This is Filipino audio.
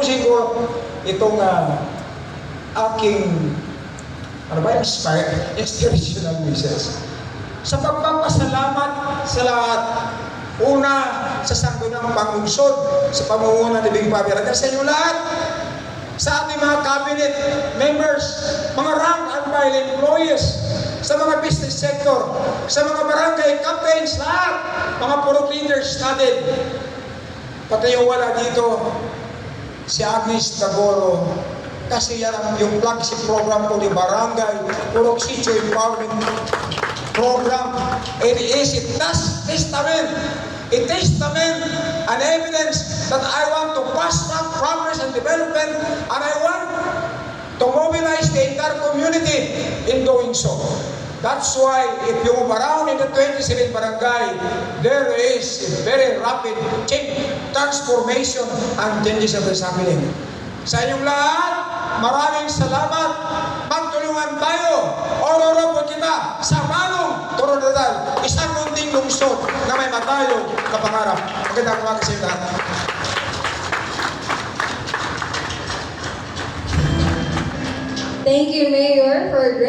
tapusin ko itong aking inspirational message. Sa pagpapasalamat sa lahat, una, sa Sangguniang Pangungsod, sa pamumuno ni Bing Fabian, at sa inyo lahat, sa ating mga cabinet members, mga rank and file employees, sa mga business sector, sa mga barangay captains, lahat, mga purok leaders natin. Pati yung wala dito, si Agnes Tagoro, kasi yan yung flagship program ko ni Barangay Purok Sitio Empowerment Program. It is a testament, an evidence that I want to fast-track progress and development, and I want to mobilize the entire community in doing so. That's why if you move around in the 27 barangay, there is a very rapid change, transformation, and changes that is happening. Sa inyong lahat, maraming salamat. Magtulungan tayo. Ororo po kita sa Manong Toronadal, isang munting lungsod na may matayong kapangarap. Magandang umaga sa inyo lahat. Thank you, Mayor, for a great